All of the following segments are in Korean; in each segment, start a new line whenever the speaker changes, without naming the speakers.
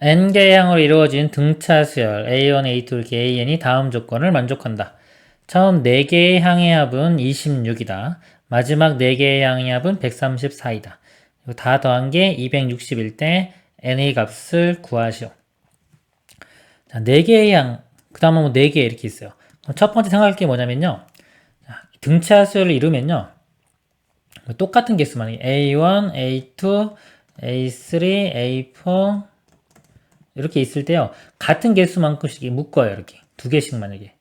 n개의 항으로 이루어진 등차 수열 A1, A2 이렇게 AN이 다음 조건을 만족한다. 처음 4개의 항의 합은 26이다. 마지막 4개의 항의 합은 134이다. 다 더한 게 260일 때 n의 값을 구하시오. 자, 4개의 항, 그 다음은 뭐 4개 이렇게 있어요. 첫 번째 생각할 게 뭐냐면요. 등차 수열을 이루면요. 똑같은 개수만 A1, A2, A3, A4 이렇게 있을 때요. 같은 개수만큼씩 묶어요. 이렇게 2개씩 만약에.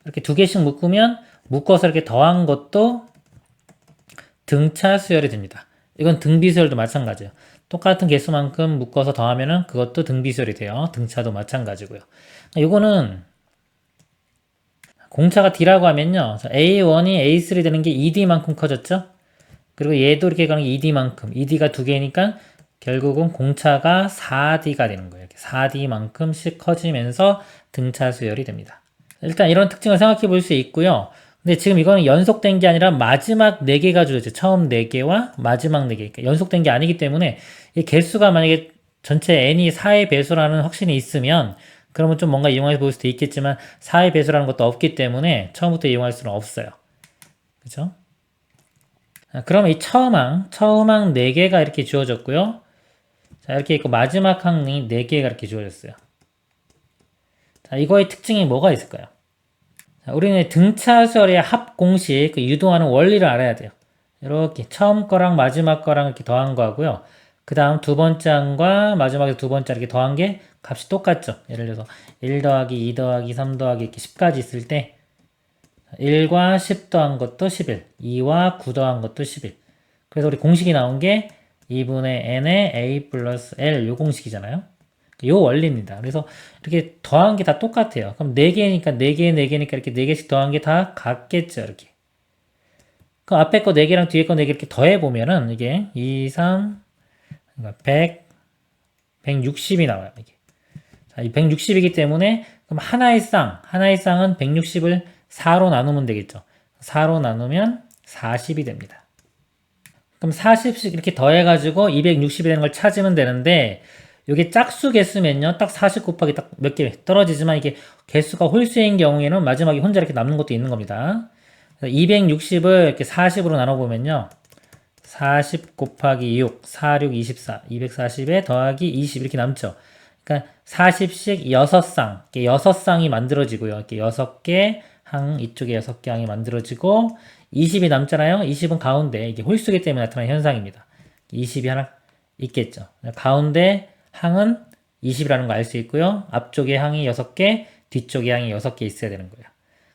이렇게 2개씩 묶으면 묶어서 이렇게 더한 것도 등차 수열이 됩니다. 이건 등비수열도 마찬가지예요. 똑같은 개수만큼 묶어서 더하면은 그것도 등비수열이 돼요. 등차도 마찬가지고요. 이거는 공차가 D라고 하면요. A1이 A3 되는 게 ED만큼 커졌죠? 그리고 얘도 이렇게 가는 게 ED만큼. ED가 2개니까 결국은 공차가 4D가 되는 거예요. 4D만큼씩 커지면서 등차 수열이 됩니다. 일단 이런 특징을 생각해 볼 수 있고요. 근데 지금 이거는 연속된 게 아니라 마지막 4개가 주어져. 처음 4개와 마지막 4개. 그러니까 연속된 게 아니기 때문에 이 개수가 만약에 전체 n이 4의 배수라는 확신이 있으면 그러면 좀 뭔가 이용해 볼 수도 있겠지만 4의 배수라는 것도 없기 때문에 처음부터 이용할 수는 없어요. 그죠? 그러면 이 처음항 4개가 이렇게 주어졌고요. 자, 이렇게 있고 마지막 항이 4개가 이렇게 주어졌어요. 자, 이거의 특징이 뭐가 있을까요? 자, 우리는 등차수열의 합 공식, 그 유도하는 원리를 알아야 돼요. 이렇게 처음 거랑 마지막 거랑 이렇게 더한 거 하고요. 그 다음 두 번째 항과 마지막에 두 번째 이렇게 더한 게 값이 똑같죠. 예를 들어서 1 더하기 2 더하기 3 더하기 이렇게 10까지 있을 때 1과 10 더한 것도 11, 2와 9 더한 것도 11. 그래서 우리 공식이 나온 게 2분의 n의 a 플러스 l 요 공식이잖아요. 요 원리입니다. 그래서 이렇게 더한 게 다 똑같아요. 그럼 4개니까 4개, 4개니까 이렇게 4개씩 더한 게 다 같겠죠. 이렇게. 그 앞에 거 4개랑 뒤에 거 4개 이렇게 더해보면은 이게 2, 3, 그러니까 100, 160이 나와요. 이게. 자, 이 160이기 때문에 그럼 하나의 쌍은 160을 4로 나누면 되겠죠. 4로 나누면 40이 됩니다. 그럼 40씩 이렇게 더해가지고 260이 되는 걸 찾으면 되는데 이게 짝수 개수면요. 딱 40 곱하기 딱 몇 개 떨어지지만 이게 개수가 홀수인 경우에는 마지막에 혼자 이렇게 남는 것도 있는 겁니다. 260을 이렇게 40으로 나눠보면요. 40 곱하기 6, 4, 6, 24, 240에 더하기 20 이렇게 남죠. 그러니까 40씩 6쌍, 6쌍이 만들어지고요. 이렇게 6개 항, 이쪽에 6개 항이 만들어지고 20이 남잖아요. 20은 가운데, 이게 홀수기 때문에 나타나는 현상입니다. 20이 하나 있겠죠. 가운데 항은 20이라는 거 알 수 있고요. 앞쪽에 항이 6개, 뒤쪽에 항이 6개 있어야 되는 거예요.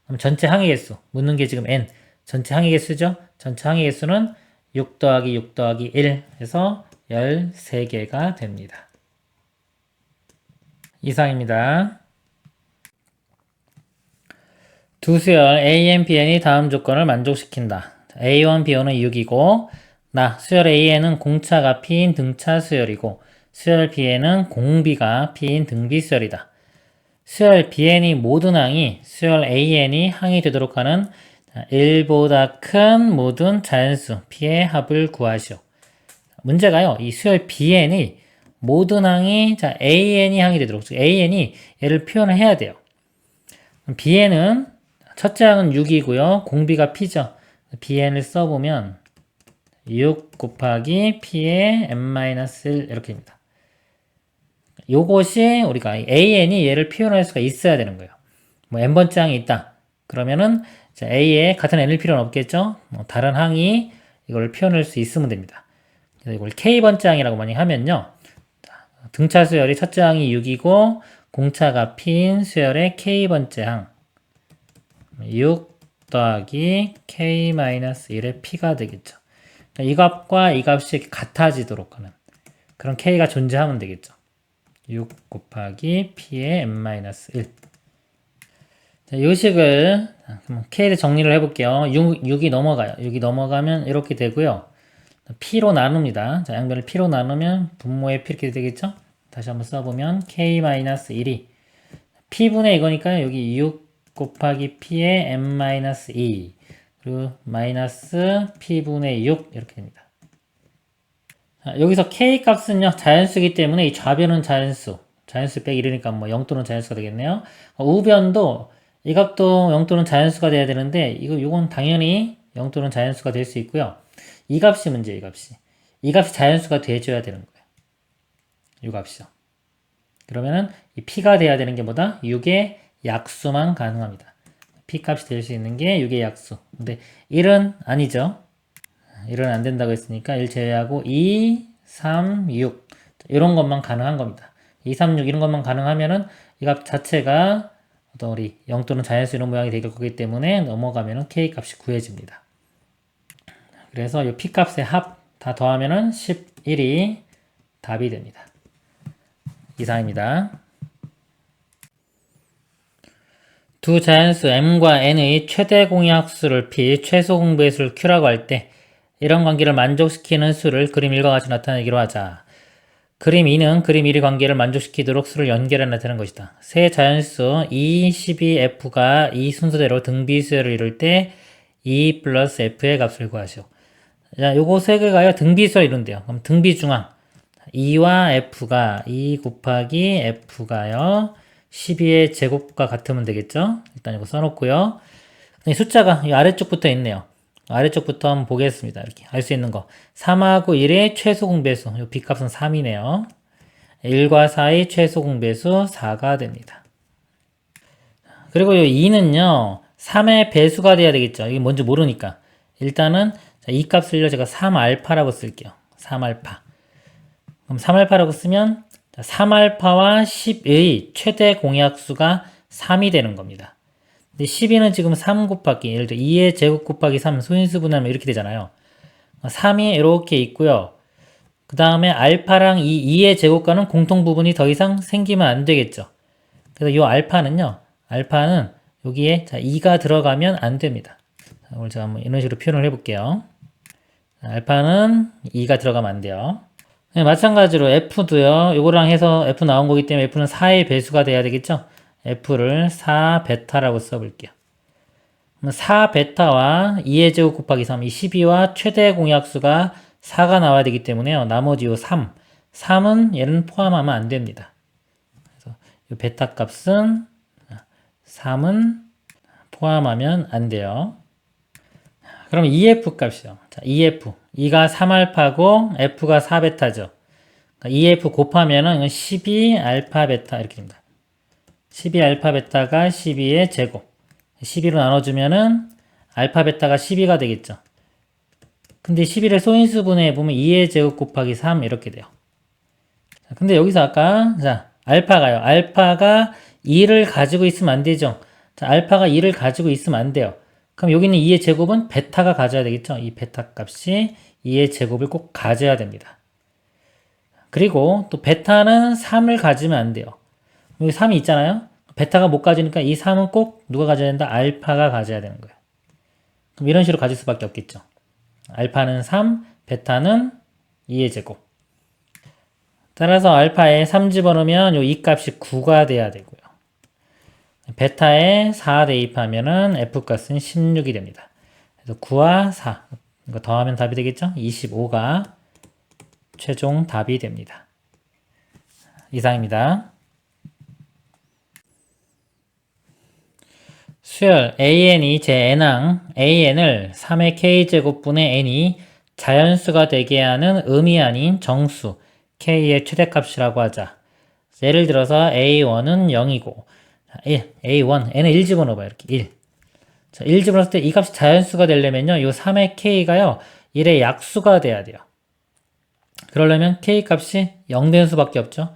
그럼 전체 항의 개수, 묻는 게 지금 n, 전체 항의 개수죠. 전체 항의 개수는 6 더하기 6 더하기 1 해서 13개가 됩니다. 이상입니다. 두 수열 AN, BN이 다음 조건을 만족시킨다. A1, B1은 6이고 수열 AN은 공차가 P인 등차 수열이고 수열 BN은 공비가 P인 등비 수열이다. 수열 BN이 모든 항이 수열 AN이 항이 되도록 하는 1보다 큰 모든 자연수 P의 합을 구하시오. 문제가요. 이 수열 BN이 모든 항이 AN이 항이 되도록 AN이 얘를 표현을 해야 돼요. BN은 첫째 항은 6이고요. 공비가 P죠. BN을 써보면 6 곱하기 P의 n-1 이렇게 됩니다. 요것이 우리가 AN이 얘를 표현할 수가 있어야 되는 거예요. 뭐 n번째 항이 있다. 그러면은 A에 같은 n일 필요는 없겠죠. 다른 항이 이걸 표현할 수 있으면 됩니다. 그래서 이걸 K번째 항이라고 많이 하면요. 등차 수열이 첫째 항이 6이고 공차가 P인 수열의 K번째 항 6 더하기 K-1의 P가 되겠죠. 이 값과 이 값이 같아지도록 하는 그런 K가 존재하면 되겠죠. 6 곱하기 P의 n-1 자, 이 식을 K를 정리를 해볼게요. 6이 넘어가요. 6이 넘어가면 이렇게 되고요. P로 나눕니다. 자, 양변을 P로 나누면 분모의 P 이렇게 되겠죠? 다시 한번 써보면 K-1이 P분의 이거니까 여기 6 곱하기 P의 n-2 그리고 마이너스 P분의 6 이렇게 됩니다. 자, 여기서 K 값은요 자연수이기 때문에 이 좌변은 자연수 자연수 빼기 1이니까 뭐 0 또는 자연수가 되겠네요. 우변도 이 값도 0 또는 자연수가 돼야 되는데 이건 당연히 0 또는 자연수가 될 수 있고요. 이 값이 문제예요. 이 값이 자연수가 돼줘야 되는 거예요. 이 값이요. 그러면은 이 p가 돼야 되는 게 뭐다? 6의 약수만 가능합니다. p 값이 될 수 있는 게 6의 약수. 근데 1은 아니죠. 1은 안 된다고 했으니까 1 제외하고 2, 3, 6 이런 것만 가능한 겁니다. 2, 3, 6 이런 것만 가능하면은 이 값 자체가 어떤 우리 0 또는 자연수 이런 모양이 될 거기 때문에 넘어가면은 k 값이 구해집니다. 그래서 이 p 값의 합 다 더하면은 11이 답이 됩니다. 이상입니다. 두 자연수 m과 n의 최대 공약수를 p, 최소 공배수를 q라고 할 때 이런 관계를 만족시키는 수를 그림 1과 같이 나타내기로 하자. 그림 2는 그림 1의 관계를 만족시키도록 수를 연결해 나타내는 것이다. 세 자연수 2, 12, f가 이 순서대로 등비수열을 이룰 때 2 플러스 f의 값을 구하시오. 자, 요거 세 개가요 등비수열을 이룬대요. 그럼 등비중앙 2와 f가 2 곱하기 f가요 12의 제곱과 같으면 되겠죠. 일단 이거 써놓고요. 숫자가 이 아래쪽부터 있네요. 아래쪽부터 한번 보겠습니다. 이렇게 알 수 있는 거 3하고 1의 최소 공배수 이 b값은 3이네요. 1과 4의 최소 공배수 4가 됩니다. 그리고 이 2는요 3의 배수가 돼야 되겠죠. 이게 뭔지 모르니까 일단은 이 값을요 제가 3알파라고 쓸게요. 3알파. 그럼 3알파라고 쓰면 3알파와 10의 최대 공약수가 3이 되는 겁니다. 근데 12는 지금 3 곱하기 예를 들어 2의 제곱 곱하기 3 소인수분하면 이렇게 되잖아요. 3이 이렇게 있고요. 그 다음에 알파랑 2의 제곱과는 공통부분이 더 이상 생기면 안 되겠죠. 그래서 이 알파는요. 알파는 여기에 2가 들어가면 안 됩니다. 오늘 제가 한번 이런 식으로 표현을 해볼게요. 알파는 2가 들어가면 안 돼요. 네, 마찬가지로 F도요. 요거랑 해서 F 나온 거기 때문에 F는 4의 배수가 돼야 되겠죠. F를 4베타라고 써볼게요. 4베타와 2의 제곱 곱하기 3, 이 12와 최대 공약수가 4가 나와야 되기 때문에요. 나머지 요 3. 3은 얘는 포함하면 안 됩니다. 그래서 이 베타 값은 3은 포함하면 안 돼요. 그럼 EF 값이요. 자, EF. 2가 3알파고 F가 4베타죠. 그러니까 EF 곱하면은 이건 12알파 베타 이렇게 됩니다. 12알파 베타가 12의 제곱. 12로 나눠주면은 알파 베타가 12가 되겠죠. 근데 11을 소인수 분해해보면 2의 제곱 곱하기 3 이렇게 돼요. 근데 여기서 아까 자 알파가요. 알파가 2를 가지고 있으면 안 되죠. 자, 알파가 2를 가지고 있으면 안 돼요. 그럼 여기 있는 2의 제곱은 베타가 가져야 되겠죠. 이 베타 값이 2의 제곱을 꼭 가져야 됩니다. 그리고 또 베타는 3을 가지면 안 돼요. 여기 3이 있잖아요. 베타가 못 가지니까 이 3은 꼭 누가 가져야 된다? 알파가 가져야 되는 거예요. 그럼 이런 식으로 가질 수밖에 없겠죠. 알파는 3, 베타는 2의 제곱. 따라서 알파에 3 집어넣으면 이 값이 9가 돼야 되고요. 베타에 4 대입하면은 F값은 16이 됩니다. 그래서 9와 4. 이거 더하면 답이 되겠죠? 25가 최종 답이 됩니다. 이상입니다. 수열 AN이 제 n항 AN을 3의 K제곱분의 N이 자연수가 되게 하는 음이 아닌 정수 K의 최대값이라고 하자. 예를 들어서 A1은 0이고 1, A1, N에 1 집어넣어봐요. 이렇게 1. 자, 1 집어넣을 때 이 값이 자연수가 되려면요. 이 3의 K가요. 1의 약수가 돼야 돼요. 그러려면 K 값이 0 되는 수밖에 없죠.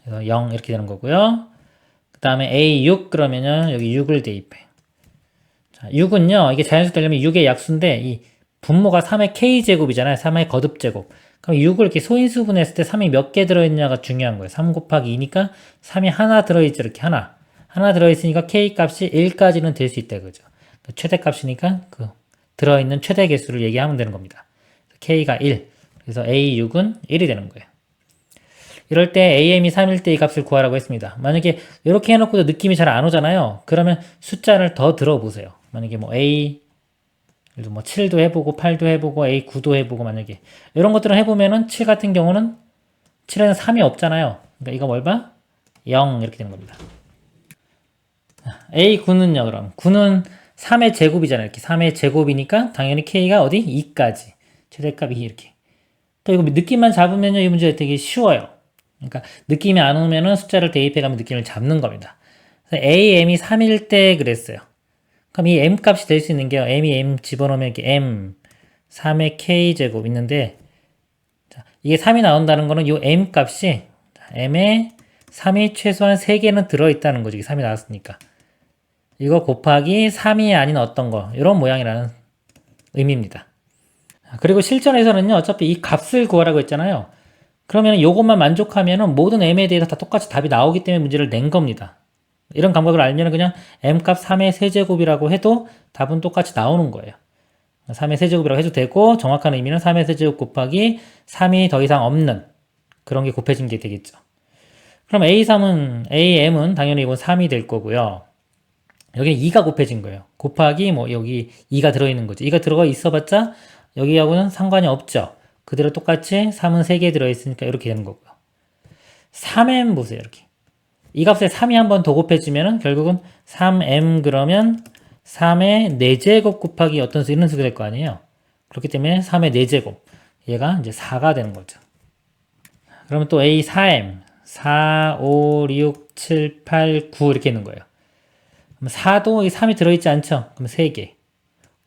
그래서 0 이렇게 되는 거고요. 그 다음에 A6 그러면요. 여기 6을 대입해요. 자, 6은요. 이게 자연수 되려면 6의 약수인데 이 분모가 3의 K제곱이잖아요. 3의 거듭제곱. 그럼 6을 이렇게 소인수분했을 때 3이 몇 개 들어있냐가 중요한 거예요. 3 곱하기 2니까 3이 하나 들어있죠. 이렇게 하나 들어있으니까 K 값이 1까지는 될 수 있다. 그죠? 최대 값이니까 그 들어있는 최대 개수를 얘기하면 되는 겁니다. K가 1. 그래서 A6은 1이 되는 거예요. 이럴 때 AM이 3일 때 이 값을 구하라고 했습니다. 만약에 이렇게 해놓고도 느낌이 잘 안 오잖아요. 그러면 숫자를 더 들어보세요. 만약에 뭐 A, 뭐 7도 해보고 8도 해보고 A9도 해보고 만약에 이런 것들을 해보면은 7 같은 경우는 7에는 3이 없잖아요. 그러니까 이거 뭘 봐? 0 이렇게 되는 겁니다. A9는요, 그럼. 9는 3의 제곱이잖아요. 이렇게 3의 제곱이니까 당연히 K가 어디? 2까지. 최대값 2 이렇게. 또 이거 느낌만 잡으면요, 이 문제 되게 쉬워요. 그러니까 느낌이 안 오면은 숫자를 대입해가면 느낌을 잡는 겁니다. 그래서 A, M이 3일 때 그랬어요. 그럼 이 M 값이 될 수 있는 게요. M이 M 집어넣으면 이렇게 M, 3의 K제곱 있는데, 자, 이게 3이 나온다는 거는 이 M 값이, M에 3이 최소한 3개는 들어있다는 거죠. 이게 3이 나왔으니까. 이거 곱하기 3이 아닌 어떤 거, 이런 모양이라는 의미입니다. 그리고 실전에서는요, 어차피 이 값을 구하라고 했잖아요. 그러면 이것만 만족하면은 모든 m에 대해서 다 똑같이 답이 나오기 때문에 문제를 낸 겁니다. 이런 감각을 알면 그냥 m값 3의 세제곱이라고 해도 답은 똑같이 나오는 거예요. 3의 세제곱이라고 해도 되고, 정확한 의미는 3의 세제곱 곱하기 3이 더 이상 없는 그런 게 곱해진 게 되겠죠. 그럼 AM은 당연히 이건 3이 될 거고요. 여기는 2가 곱해진 거예요. 곱하기 뭐 여기 2가 들어있는 거죠. 2가 들어가 있어봤자 여기하고는 상관이 없죠. 그대로 똑같이 3은 3개 들어있으니까 이렇게 되는 거고요. 3m 보세요. 이렇게. 이 값에 3이 한 번 더 곱해지면은 결국은 3m 그러면 3의 4제곱 곱하기 어떤 수 이런 수가 될 거 아니에요. 그렇기 때문에 3의 4제곱. 얘가 이제 4가 되는 거죠. 그러면 또 A 4m 4, 5, 6, 7, 8, 9 이렇게 있는 거예요. 그럼 4도 이 3이 들어있지 않죠? 그럼 3개.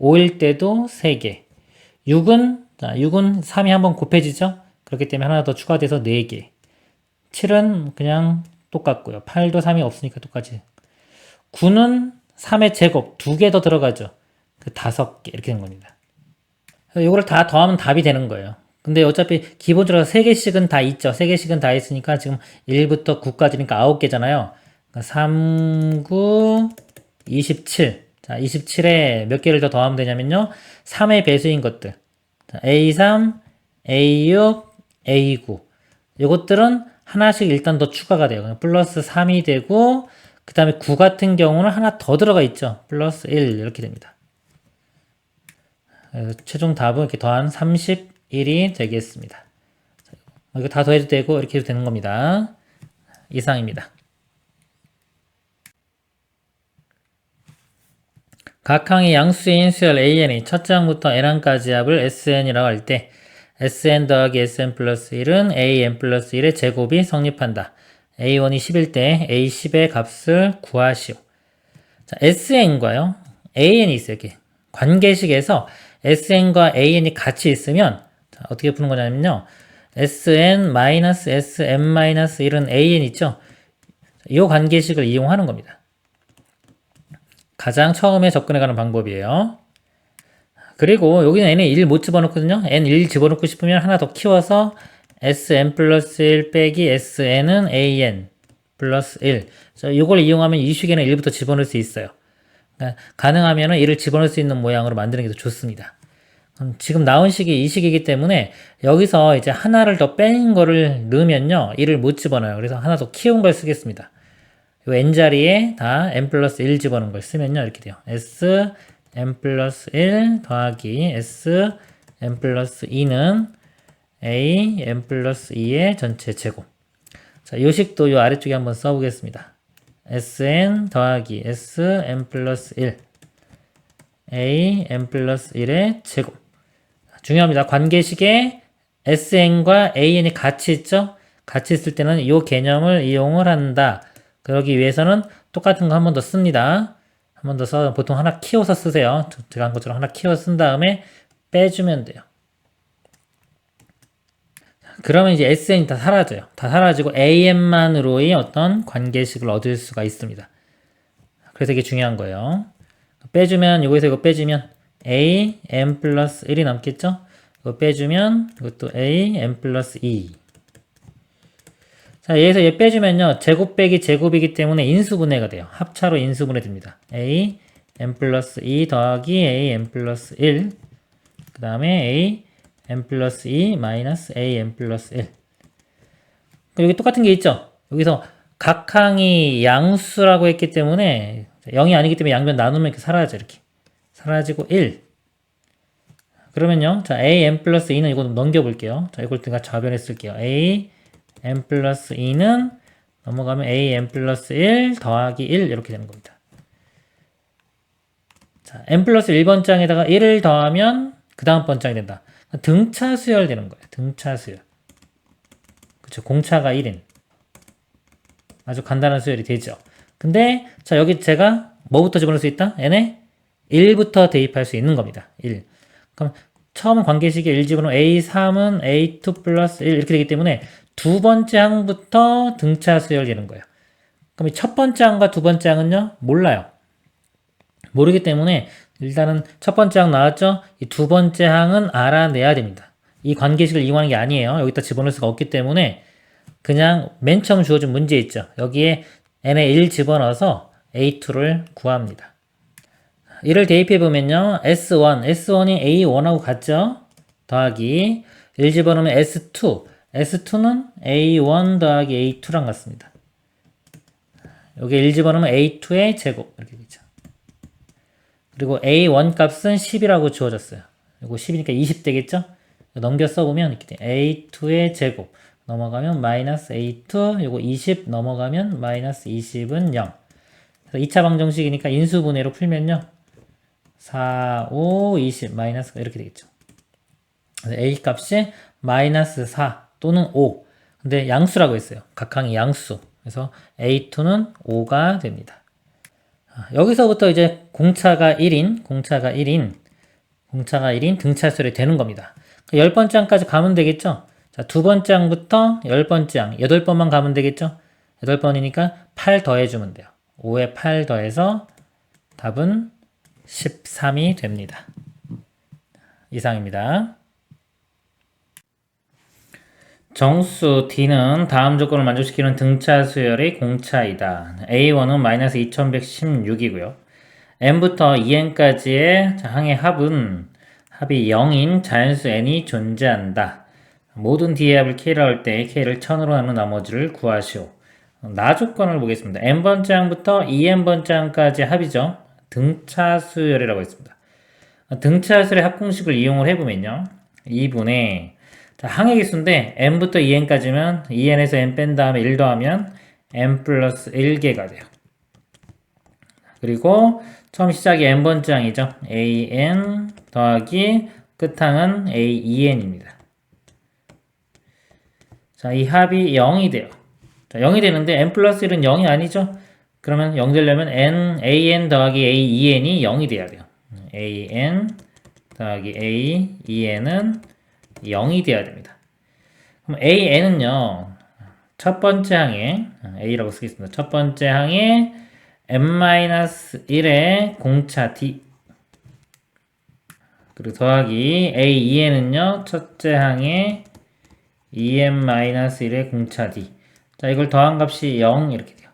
5일 때도 3개. 6은 3이 한번 곱해지죠? 그렇기 때문에 하나 더 추가돼서 4개. 7은 그냥 똑같고요. 8도 3이 없으니까 똑같이. 9는 3의 제곱 2개 더 들어가죠. 그 5개 이렇게 되는 겁니다. 이거를 다 더하면 답이 되는 거예요. 근데 어차피 기본적으로 3개씩은 다 있죠. 3개씩은 다 있으니까 지금 1부터 9까지니까 9개잖아요. 그러니까 3, 9, 27. 자, 27에 몇 개를 더 더하면 되냐면요. 3의 배수인 것들. 자, A3, A6, A9. 이것들은 하나씩 일단 더 추가가 돼요. 그냥 플러스 3이 되고, 그 다음에 9 같은 경우는 하나 더 들어가 있죠. 플러스 1 이렇게 됩니다. 그래서 최종 답은 이렇게 더한 31이 되겠습니다. 이거 다 더해도 되고 이렇게 해도 되는 겁니다. 이상입니다. 각 항의 양수의 인수열 AN이 첫째 항부터 n항까지 합을 SN이라고 할 때 SN 더하기 SN 플러스 1은 AN 플러스 1의 제곱이 성립한다. A1이 10일 때 A10의 값을 구하시오. 자, SN과요. AN이 있어요. 이렇게 관계식에서 SN과 AN이 같이 있으면 자, 어떻게 푸는 거냐면요. SN-SM-1은 AN 있죠. 이 관계식을 이용하는 겁니다. 가장 처음에 접근해가는 방법이에요. 그리고 여기는 n에 1 못 집어넣거든요. n 1 집어넣고 싶으면 하나 더 키워서 sn 플러스 1 빼기 sn은 an 플러스 1. 이걸 이용하면 이 식에는 1부터 집어넣을 수 있어요. 그러니까 가능하면 1을 집어넣을 수 있는 모양으로 만드는 게 더 좋습니다. 지금 나온 식이 이 식이기 때문에 여기서 이제 하나를 더 뺀 거를 넣으면요. 1을 못 집어넣어요. 그래서 하나 더 키운 걸 쓰겠습니다. 요 n자리에 다 n 플러스 1 집어넣은 걸 쓰면요. 이렇게 돼요. s n 플러스 1 더하기 s n 플러스 2는 a n 플러스 2의 전체 제곱. 자, 요 식도 요 아래쪽에 한번 써보겠습니다. sn 더하기 s n 플러스 1 a n 플러스 1의 제곱. 중요합니다. 관계식에 sn과 an이 같이 있죠? 같이 있을 때는 이 개념을 이용을 한다. 그러기 위해서는 똑같은 거 한 번 더 씁니다. 한 번 더 써. 보통 하나 키워서 쓰세요. 제가 한 것처럼 하나 키워서 쓴 다음에 빼주면 돼요. 그러면 이제 SN이 다 사라져요. 다 사라지고 AN만으로의 어떤 관계식을 얻을 수가 있습니다. 그래서 이게 중요한 거예요. 빼주면, 여기서 이거 빼주면 A, N 플러스 1이 남겠죠? 이거 빼주면 이것도 A, N 플러스 2. 자, 여기서 얘 빼주면요. 제곱 빼기 제곱이기 때문에 인수분해가 돼요. 합차로 인수분해 됩니다. A, N 플러스 2 더하기 A, N 플러스 1. 그 다음에 A, N 플러스 2 마이너스 A, N 플러스 1. 여기 똑같은 게 있죠? 여기서 각 항이 양수라고 했기 때문에 0이 아니기 때문에 양변 나누면 이렇게 사라져. 이렇게. 사라지고 1. 그러면요. 자, A, N 플러스 2는 이거 좀 넘겨볼게요. 자, 이걸 제가 좌변에 쓸게요. A, N 플러스 2는 넘어가면 an 플러스 1 더하기 1 이렇게 되는 겁니다. 자, n 플러스 1번 장에다가 1을 더하면 그 다음 번 장이 된다. 등차 수열 되는 거예요. 등차 수열. 그쵸. 공차가 1인. 아주 간단한 수열이 되죠. 근데 자 여기 제가 뭐부터 집어넣을 수 있다? n에 1부터 대입할 수 있는 겁니다. 1. 그럼 처음 관계식에 1 집어넣으면 a3은 a2 플러스 1 이렇게 되기 때문에 두 번째 항부터 등차 수열 되는 거예요. 그럼 이 첫 번째 항과 두 번째 항은요? 몰라요. 모르기 때문에 일단은 첫 번째 항 나왔죠? 이 두 번째 항은 알아내야 됩니다. 이 관계식을 이용하는 게 아니에요. 여기다 집어넣을 수가 없기 때문에 그냥 맨 처음 주어진 문제 있죠. 여기에 n에 1 집어넣어서 a2를 구합니다. 이를 대입해보면요. S1이 A1하고 같죠? 더하기 1 집어넣으면 S2는 A1 더하기 A2랑 같습니다. 여기 1 집어넣으면 A2의 제곱 이렇게 되죠. 그리고 A1 값은 10이라고 주어졌어요. 이거 10이니까 20 되겠죠? 넘겨 써보면 이렇게 돼. A2의 제곱 넘어가면 마이너스 A2 요거 20 넘어가면 마이너스 20은 0. 그래서 2차 방정식이니까 인수분해로 풀면요. 4, 5, 20 마이너스가 이렇게 되겠죠. A 값이 마이너스 4 또는 5. 근데 양수라고 했어요. 각항이 양수. 그래서 A2는 5가 됩니다. 여기서부터 이제 공차가 1인 등차수열이 되는 겁니다. 10번째 항까지 가면 되겠죠? 자, 두 번째 항부터 10번째 항, 8번만 가면 되겠죠? 8번이니까 8 더해주면 돼요. 5에 8 더해서 답은 13이 됩니다. 이상입니다. 정수 D는 다음 조건을 만족시키는 등차 수열의 공차이다. A1은 마이너스 2116이고요. n부터 2n까지의 항의 합이 0인 자연수 n이 존재한다. 모든 D의 합을 K라 할 때 K를 1000으로 나눈 나머지를 구하시오. 나 조건을 보겠습니다. n번째 항부터 2n번째 항까지 합이죠. 등차 수열이라고 했습니다. 등차 수열의 합공식을 이용을 해보면요. 2분의 항의 개수인데 n부터 2n까지면 2n에서 n 뺀 다음에 1 더하면 n 플러스 1개가 돼요. 그리고 처음 시작이 n번째 항이죠. an 더하기 끝항은 a2n입니다. 자, 이 합이 0이 돼요. 자, 0이 되는데 n 플러스 1은 0이 아니죠? 그러면 0 되려면 an 더하기 a2n이 0이 돼야 돼요. an 더하기 a2n은 0이 돼야 됩니다. 그럼 an은요. 첫 번째 항에 a라고 쓰겠습니다. 첫 번째 항에 n-1의 공차 d 그리고 더하기 a2n은요. 첫째 항에 2n-1의 공차 d. 자, 이걸 더한 값이 0 이렇게 돼요.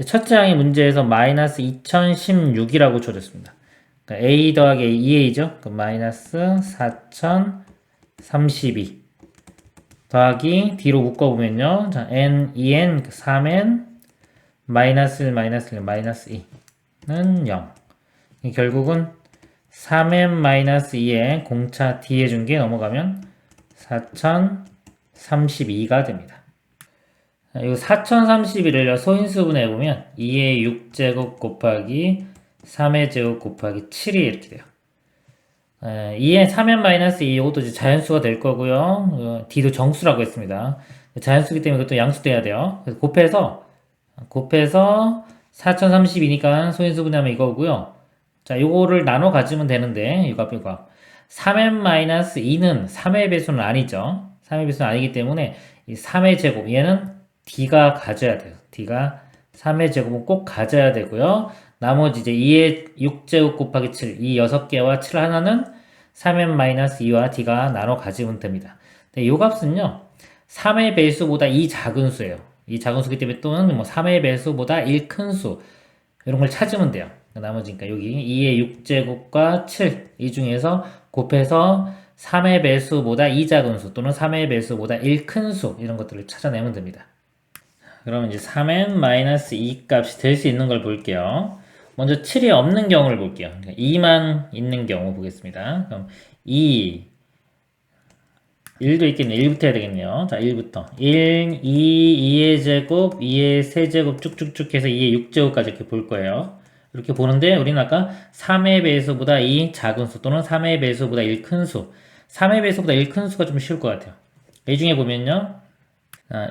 첫째 항의 문제에서 마이너스 2016이라고 줘졌습니다. 그러니까 a 더하기 a2a죠. 그럼 마이너스 4032 더하기 d로 묶어보면요. 자, n, 2n, 3n, 마이너스 1, 마이너스 1, 마이너스 2는 0. 결국은 3n-2의 공차 d에 준 게 넘어가면 4032가 됩니다. 이 4032를 소인수분해 해보면 2의 6제곱 곱하기 3의 제곱 곱하기 7이 이렇게 돼요. 2의 3n-2 이것도 이제 자연수가 될 거고요. d도 정수라고 했습니다. 자연수기 때문에 이것도 양수돼야 돼요. 그래서 곱해서 4032니까 소인수분해하면 이거고요. 자, 요거를 나눠 가지면 되는데 이거 3n-2는 3의 배수는 아니죠. 3의 배수는 아니기 때문에 이 3의 제곱 얘는 d가 가져야 돼요. d가 3의 제곱은 꼭 가져야 되고요. 나머지 이제 2의 6제곱 곱하기 7, 이 6개와 7 하나는 3n-2와 d가 나눠 가지면 됩니다. 근데 이 값은요, 3의 배수보다 2 작은 수예요. 이 작은 수기 때문에 또는 뭐 3의 배수보다 1 큰 수, 이런 걸 찾으면 돼요. 나머지니까 여기 2의 6제곱과 7, 이 중에서 곱해서 3의 배수보다 2 작은 수 또는 3의 배수보다 1 큰 수, 이런 것들을 찾아내면 됩니다. 그러면 이제 3n-2 값이 될 수 있는 걸 볼게요. 먼저 7이 없는 경우를 볼게요. 2만 있는 경우 보겠습니다. 그럼 2 1도 있겠네. 1부터 해야 되겠네요. 자, 1부터. 1, 2, 2의 제곱, 2의 세제곱 쭉쭉쭉 해서 2의 6제곱까지 이렇게 볼 거예요. 이렇게 보는데 우리는 아까 3의 배수보다 2 작은 수 또는 3의 배수보다 1 큰 수. 3의 배수보다 1 큰 수가 좀 쉬울 것 같아요. 이 중에 보면요.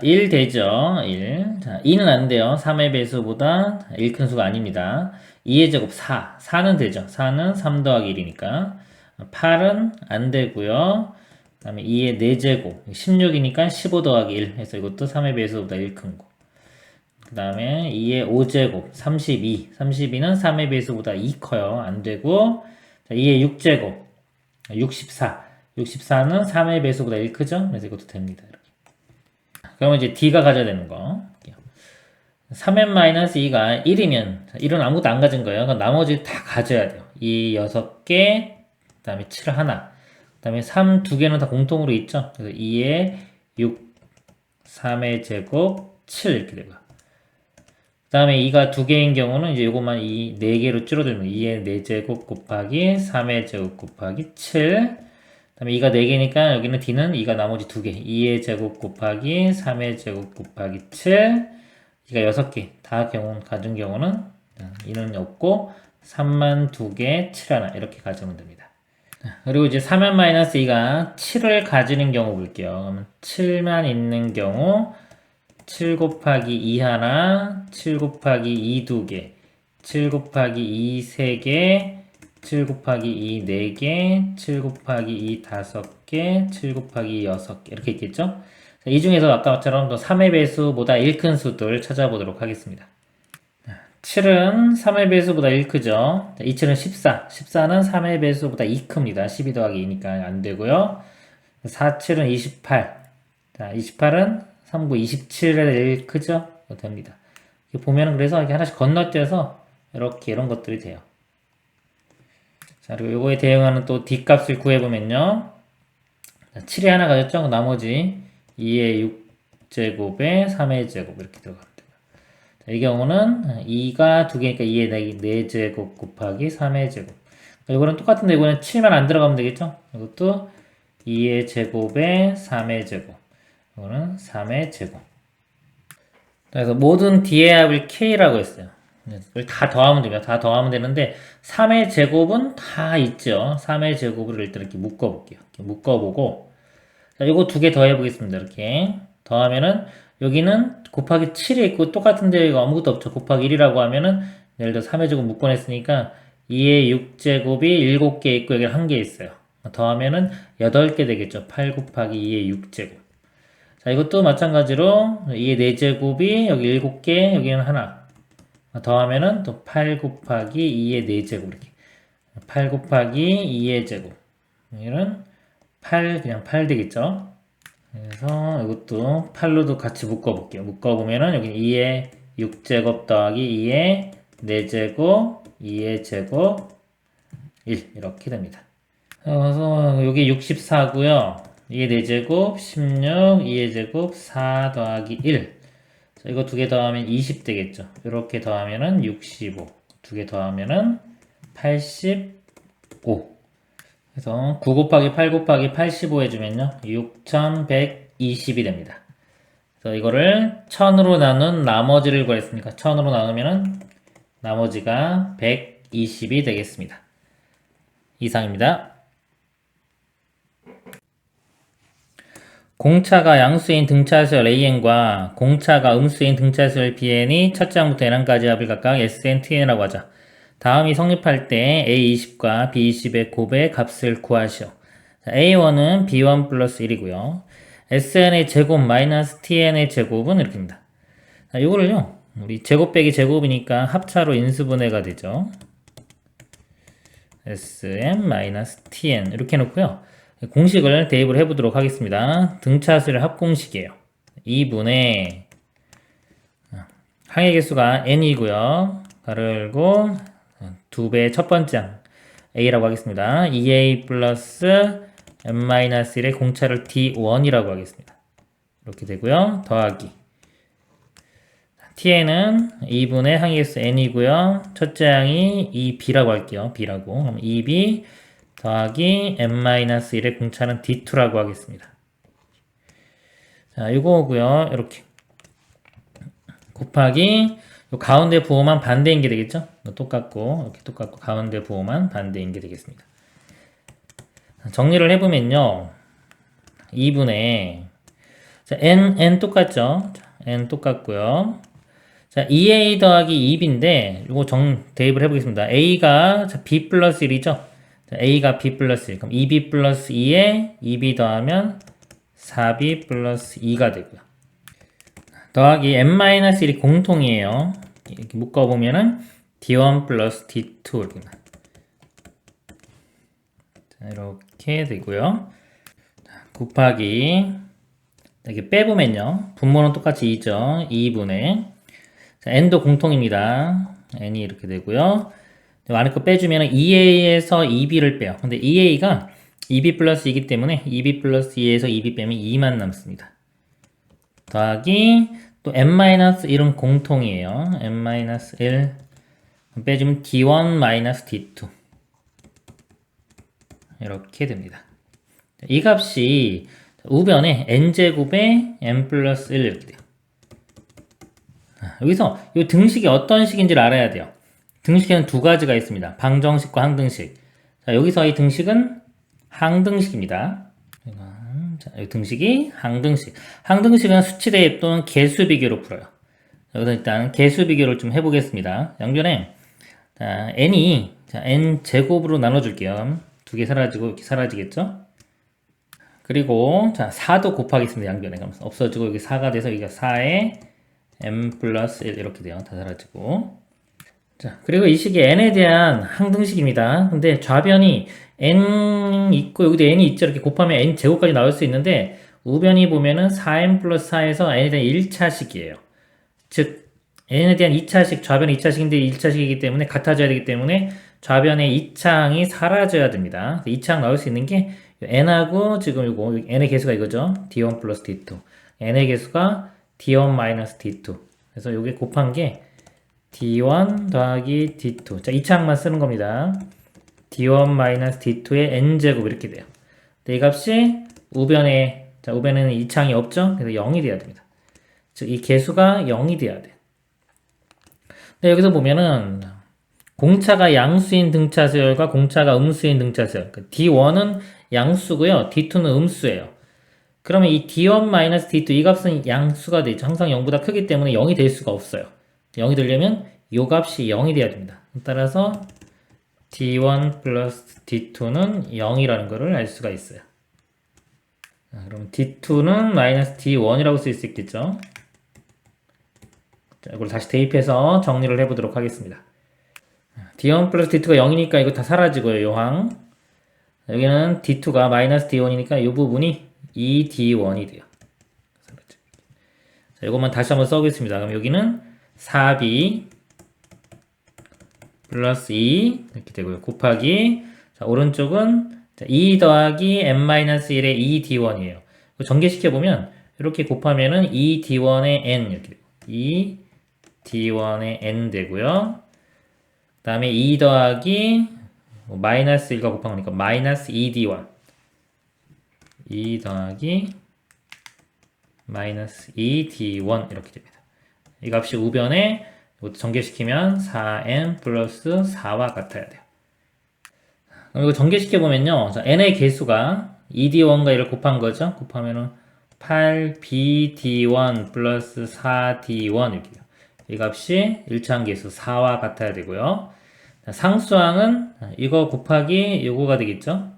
1 되죠. 1. 자, 2는 안 돼요. 3의 배수보다 1 큰 수가 아닙니다. 2의 제곱 4. 4는 되죠. 4는 3 더하기 1이니까. 8은 안 되고요. 그 다음에 2의 4제곱 16이니까 15 더하기 1 해서 이것도 3의 배수보다 1 큰 거. 그 다음에 2의 5제곱 32. 32는 3의 배수보다 2 커요. 안 되고. 자, 2의 6제곱 64. 64는 3의 배수보다 1 크죠? 그래서 이것도 됩니다. 이렇게. 그러면 이제 D가 가져야 되는 거. 3n-2가 1이면 1은 아무것도 안 가진 거예요. 그럼 나머지 다 가져야 돼요. 이 6개, 그 다음에 7 하나, 그 다음에 3 2개는 다 공통으로 있죠. 그래서 2의 6, 3의 제곱, 7 이렇게 되고요. 그 다음에 2가 2개인 경우는 이제 요것만 4개로 줄어들면 2의 4제곱 곱하기 3의 제곱 곱하기 7. 그 다음에 2가 4개니까 여기는 D는 2가 나머지 2개. 2의 제곱 곱하기 3의 제곱 곱하기 7. 2가 6개. 다 가진 경우는 2는 없고 3만 2개, 7 하나 이렇게 가지면 됩니다. 그리고 이제 3n-2가 7을 가지는 경우 볼게요. 그러면 7만 있는 경우 7 곱하기 2 하나, 7 곱하기 2 2개, 7 곱하기 2 3개, 7 곱하기 2 4개, 7 곱하기 2 5개, 7 곱하기 2 6개 이렇게 있겠죠? 이 중에서 아까처럼 또 3의 배수보다 1 큰 수들 찾아보도록 하겠습니다. 7은 3의 배수보다 1 크죠? 2칠은 14. 14는 3의 배수보다 2 큽니다. 12 더하기 2니까 안 되고요. 4, 7은 28. 자, 28은 3, 9, 27의 1 크죠? 됩니다. 보면은 그래서 이렇게 하나씩 건너뛰어서 이렇게 이런 것들이 돼요. 자, 그리고 요거에 대응하는 또 D 값을 구해보면요. 7에 하나 가졌죠? 나머지 2의 6제곱에 3의 제곱 이렇게 들어갑니다. 자, 이 경우는 2가 2개니까 2의 4제곱 곱하기 3의 제곱. 이거는 똑같은데 이거는 7만 안 들어가면 되겠죠? 이것도 2의 제곱에 3의 제곱. 이거는 3의 제곱. 그래서 모든 D의 합을 K라고 했어요. 이걸 다 더하면 됩니다. 다 더하면 되는데 3의 제곱은 다 있죠. 3의 제곱을 일단 이렇게 묶어볼게요. 이렇게 묶어보고 자, 이거 2개 더해 보겠습니다. 이렇게 더하면은 여기는 곱하기 7이 있고 똑같은데 이거 아무것도 없죠. 곱하기 1이라고 하면은 예를 들어 3의 제곱 묶어냈으니까 2의 6제곱이 7개 있고 여기 1개 있어요. 더하면은 8개 되겠죠. 8 곱하기 2의 6제곱. 자, 이것도 마찬가지로 2의 4제곱이 여기 7개, 여기는 하나. 더하면은 또 8 곱하기 2의 4제곱 이렇게. 8 곱하기 2의 제곱. 여기는 8 그냥 8 되겠죠. 그래서 이것도 8로도 같이 묶어볼게요. 묶어보면은 여기 2의 6제곱 더하기 2의 4제곱, 2의 제곱 1 이렇게 됩니다. 그래서 여기 64고요. 2의 4제곱 16, 2의 제곱 4 더하기 1. 자, 이거 2개 더하면 20 되겠죠. 이렇게 더하면은 65. 2개 더하면은 85. 그래서 9 곱하기 8 곱하기 85 해주면요. 6120이 됩니다. 그래서 이거를 1000으로 나눈 나머지를 구했으니까 1000으로 나누면은 나머지가 120이 되겠습니다. 이상입니다. 공차가 양수인 등차수열 AN과 공차가 음수인 등차수열 BN이 첫째 항부터 n항까지 합을 각각 SN, TN이라고 하자. 다음이 성립할 때 A20과 B20의 곱의 값을 구하시오. A1은 B1 플러스 1이고요. SN의 제곱 마이너스 TN의 제곱은 이렇게입니다. 자, 이거를요. 우리 제곱 빼기 제곱이니까 합차로 인수분해가 되죠. SN 마이너스 TN 이렇게 해놓고요. 공식을 대입을 해보도록 하겠습니다. 등차수열 합공식이에요. 2분의 항의 개수가 n이고요. 가로 열고 2배 첫 번째 항 a라고 하겠습니다. 2a 플러스 n-1의 공차를 d1이라고 하겠습니다. 이렇게 되고요. 더하기 tn은 2분의 항의 개수 n이고요. 첫째 항이 2b라고 할게요. b라고. 그럼 2b 더하기 n-1의 공차는 d2라고 하겠습니다. 자, 이거고요. 이렇게 곱하기 요 가운데 부호만 반대인 게 되겠죠? 똑같고 이렇게 똑같고 가운데 부호만 반대인 게 되겠습니다. 정리를 해보면요. 2분의 자, n 똑같죠? 자, n 똑같고요. 자, 2a 더하기 2b인데 요거 대입을 해보겠습니다. a가 자, b 플러스 1이죠? 자, a가 b 플러스 1. 그럼 2b 플러스 2에 2b 더하면 4b 플러스 2가 되고요. 더하기 n-1이 공통이에요. 이렇게 묶어보면은 d1 플러스 d2 이렇게, 자, 이렇게 되고요. 자, 곱하기 이렇게 빼보면요. 분모는 똑같이 2죠. 2분의 자, n도 공통입니다. n이 이렇게 되고요. 안에 거 빼주면 2a에서 2b를 빼요. 근데 2a가 2b 플러스 2이기 때문에 2b 플러스 2에서 2b 빼면 2만 남습니다. 더하기 또 n-1은 공통이에요. n-1 빼주면 d1-d2 이렇게 됩니다. 이 값이 우변에 n제곱에 n 플러스 1 이렇게 돼요. 여기서 이 등식이 어떤 식인지를 알아야 돼요. 등식에는 두 가지가 있습니다. 방정식과 항등식. 자, 여기서 이 등식은 항등식입니다. 자, 이 등식이 항등식. 항등식은 수치 대입 또는 개수 비교로 풀어요. 여기서 일단 개수 비교를 좀 해보겠습니다. 양변에 자, n이 자, n 제곱으로 나눠줄게요. 두 개 사라지고 이렇게 사라지겠죠? 그리고 자 4도 곱하겠습니다. 양변에 가면서 없어지고 여기 4가 돼서 여기가 4에 n 플러스 1 이렇게 돼요. 다 사라지고. 자, 그리고 이 식이 n에 대한 항등식입니다. 근데 좌변이 n 있고 여기도 n이 있죠. 이렇게 곱하면 n 제곱까지 나올 수 있는데 우변이 보면은 4n 플러스 4에서 n에 대한 1차식이에요. 즉 n에 대한 2차식, 좌변 2차식인데 1차식이기 때문에 같아져야 되기 때문에 좌변의 2창이 사라져야 됩니다. 2창 나올 수 있는 게 n하고 지금 이거 n의 개수가 이거죠. d1 플러스 d2. n의 개수가 d1 마이너스 d2. 그래서 이게 곱한 게 d1 더하기 d2. 자, 2창만 쓰는 겁니다. d1 마이너스 d2의 n제곱 이렇게 돼요. 근데 이 값이 우변에, 자, 우변에는 2창이 없죠? 그래서 0이 돼야 됩니다. 즉, 이 개수가 0이 돼야 돼요. 근데 여기서 보면은 공차가 양수인 등차수열과 공차가 음수인 등차수열. 그러니까 d1은 양수고요. d2는 음수예요. 그러면 이 d1-d2 이 값은 양수가 되죠. 항상 0보다 크기 때문에 0이 될 수가 없어요. 0이 되려면 이 값이 0이 돼야 됩니다. 따라서 d1 플러스 d2는 0이라는 것을 알 수가 있어요. 자, 그럼 d2는 마이너스 d1이라고 쓸 수 있겠죠. 자, 이걸 다시 대입해서 정리를 해보도록 하겠습니다. d1 플러스 d2가 0이니까 이거 다 사라지고요. 요항. 여기는 d2가 마이너스 d1이니까 이 부분이 2d1이 돼요. 자, 이것만 다시 한번 써보겠습니다. 그럼 여기는 4b 플러스 2 이렇게 되고요. 곱하기 자, 오른쪽은 2 더하기 n-1의 2d1이에요. 전개시켜보면 이렇게 곱하면은 2d1의 n 이렇게 돼요. 2d1의 n 되고요. 그 다음에 2 더하기 마이너스 1과 곱한 거니까 마이너스 2d1 2 더하기 마이너스 2d1 이렇게 됩니다. 이 값이 우변에 이것도 전개시키면 4n 플러스 4와 같아야 돼요. 그럼 이거 전개시켜보면요. 자, n의 개수가 2d1과 1을 곱한 거죠. 곱하면은 8bd1 플러스 4d1 이렇게 돼요. 이 값이 1차항 개수 4와 같아야 되고요. 자, 상수항은 이거 곱하기 요거가 되겠죠.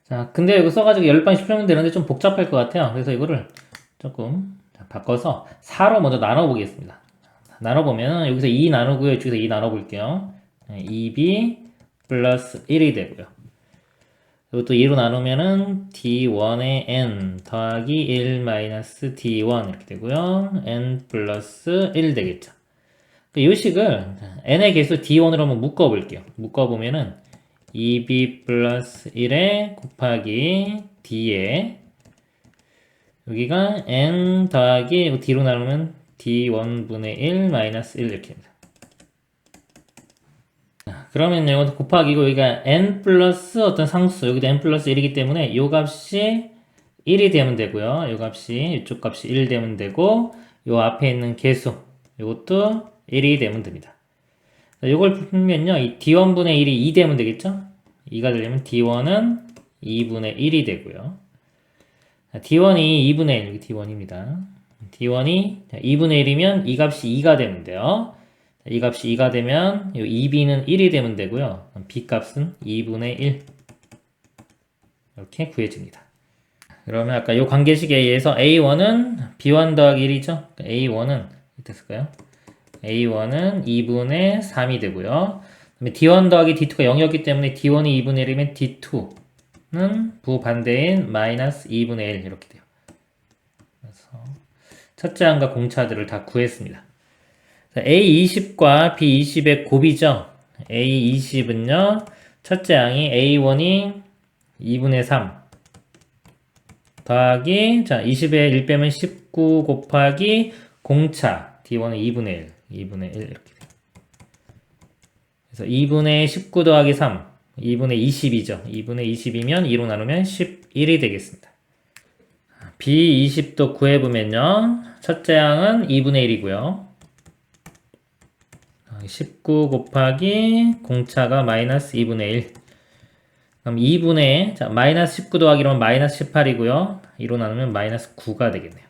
자, 근데 이거 써가지고 10번 풀면 되는데 좀 복잡할 것 같아요. 그래서 이거를 조금 바꿔서 4로 먼저 나눠보겠습니다. 나눠보면 여기서 2 나누고요. 이쪽에서 2 나눠볼게요. 2b 플러스 1이 되고요. 그리고 또 2로 나누면은 d1의 n 더하기 1 마이너스 d1 이렇게 되고요. n 플러스 1 되겠죠. 이 식을 n의 개수 d1으로 한번 묶어볼게요. 묶어보면은 2b 플러스 1에 곱하기 d에 여기가 n 더하기 d로 나누면 d1분의 1 마이너스 1 이렇게 됩니다. 그러면 이거 곱하기고 여기가 n 플러스 어떤 상수 여기도 n 플러스 1이기 때문에 이 값이 1이 되면 되고요. 요 값이, 이쪽 값이 1 되면 되고, 요 앞에 있는 개수, 요것도 1이 되면 됩니다. 요걸 풀면요, 이 D1분의 1이 2 되면 되겠죠? 2가 되려면 D1은 2분의 1이 되고요. D1이 2분의 1, 여기 D1입니다. D1이 2분의 1이면 이 값이 2가 되면 돼요. 이 값이 2가 되면 요 2B는 1이 되면 되고요. B 값은 2분의 1 이렇게 구해집니다. 그러면 아까 요 관계식에 의해서 A1은 B1 더하기 1이죠. A1은 이때 쓸까요? A1은 2분의 3이 되고요. 그다음에 D1 더하기 D2가 0이었기 때문에 D1이 2분의 1이면 D2는 부반대인 마이너스 2분의 1 이렇게 돼요. 그래서 첫째 항과 공차들을 다 구했습니다. A20과 B20의 곱이죠. A20은요. 첫째 항이 A1이 2분의 3 더하기, 자, 20에 1 빼면 19 곱하기 공차 D1은 2분의 1, 2분의 1 이렇게 돼요. 그래서 2분의 19 더하기 3, 2분의 20이죠. 2분의 20이면 2로 나누면 11이 되겠습니다. B20도 구해보면요. 첫째 항은 2분의 1이고요. 19 곱하기 공차가 마이너스 2분의 1. 그럼 2분의, 자, 마이너스 19 더하기 이러면 마이너스 18이고요. 2로 나누면 마이너스 9가 되겠네요.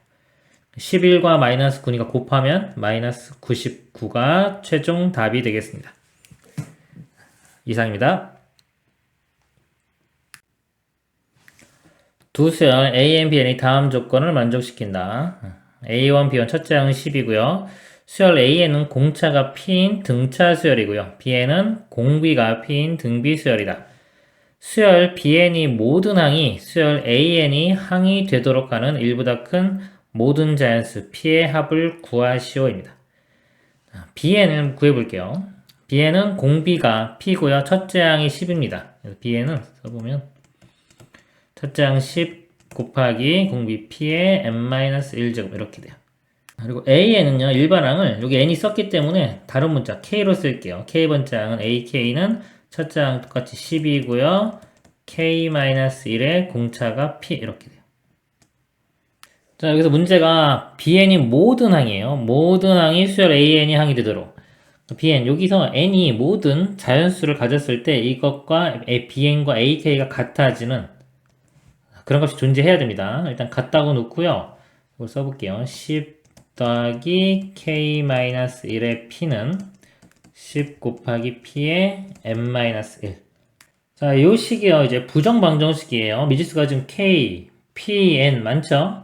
11과 마이너스 9니까 곱하면 마이너스 99가 최종 답이 되겠습니다. 이상입니다. 두 수열 A, Bn이 다음 조건을 만족시킨다. A1, B1 첫째 항은 10이고요. 수열 A에는 공차가 P인 등차 수열이고요. B에는 공비가 P인 등비 수열이다. 수열 Bn이 모든 항이 수열 An이 항이 되도록 하는 1보다 큰 모든 자연수 P의 합을 구하시오입니다. Bn을 구해볼게요. Bn은 공비가 P고요. 첫째 항이 10입니다. Bn은 써보면 첫째 항 10 곱하기 공비 P의 n-1제곱 이렇게 돼요. 그리고 A에는요, 일반항을 여기 n이 썼기 때문에 다른 문자 K로 쓸게요. K번째 항은 AK는 첫째 항 똑같이 10이고요. K-1의 공차가 P 이렇게 돼요. 자, 여기서 문제가 Bn이 모든 항이에요. 모든 항이 수열 AN이 항이 되도록. Bn, 여기서 n이 모든 자연수를 가졌을 때 이것과 Bn과 AK가 같아지는 그런 값이 존재해야 됩니다. 일단 같다고 놓고요. 이걸 써볼게요. 10 더하기 K-1의 P는 10 곱하기 P의 n-1. 자, 이 식이요. 이제 부정방정식이에요. 미지수가 지금 K, P, N 많죠?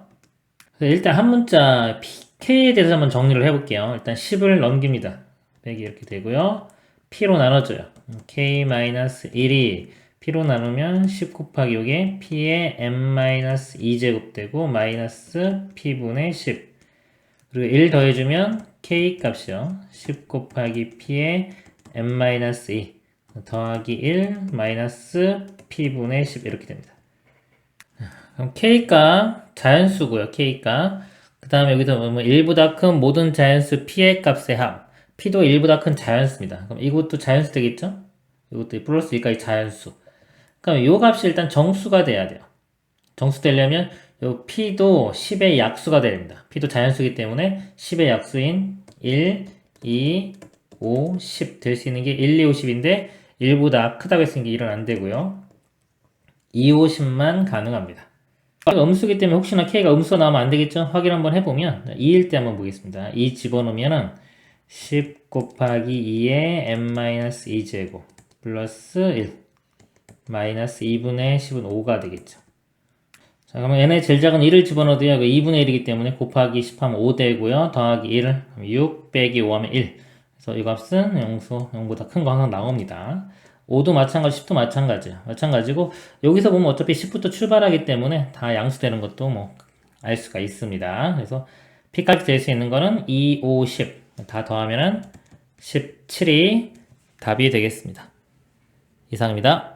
일단 한 문자 K에 대해서 한번 정리를 해볼게요. 일단 10을 넘깁니다. 100이 이렇게 되고요. P로 나눠줘요. K-1이 P로 나누면 10 곱하기 요게 P의 n-2제곱 되고 마이너스 P분의 10. 그리고 1 더해주면 K 값이요. 10 곱하기 P의 n-2 더하기 1 마이너스 P분의 10 이렇게 됩니다. 그럼 K값 자연수고요. K값. 그 다음에 여기서 보면 1보다 큰 모든 자연수 P의 값의 합. P도 1보다 큰 자연수입니다. 그럼 이것도 자연수 되겠죠? 이것도 플러스 1까지 자연수. 그럼 요 값이 일단 정수가 돼야 돼요. 정수 되려면 요 P도 10의 약수가 돼야 됩니다. P도 자연수이기 때문에 10의 약수인 1, 2, 5, 10 될 수 있는 게 1, 2, 5, 10인데 1보다 크다고 했으니까 1은 안 되고요. 2, 5, 10만 가능합니다. 음수기 때문에 혹시나 K가 음수가 나오면 안 되겠죠? 확인 한번 해보면 2일 때 한번 보겠습니다. 2 집어넣으면은 10 곱하기 2의 n-2제곱 플러스 1 마이너스 2분의 10은 5가 되겠죠. 자, 그러면 n의 제일 작은 1을 집어넣어도요. 2분의 1이기 때문에 곱하기 10 하면 5 되고요. 더하기 1, 6 빼기 5 하면 1. 그래서 이 값은 0보다 큰 거 항상 나옵니다. 5도 마찬가지, 10도 마찬가지고 여기서 보면 어차피 10부터 출발하기 때문에 다 양수되는 것도 뭐 알 수가 있습니다. 그래서 P까지 될 수 있는 거는 2, 5, 10 다 더하면은 17이 답이 되겠습니다. 이상입니다.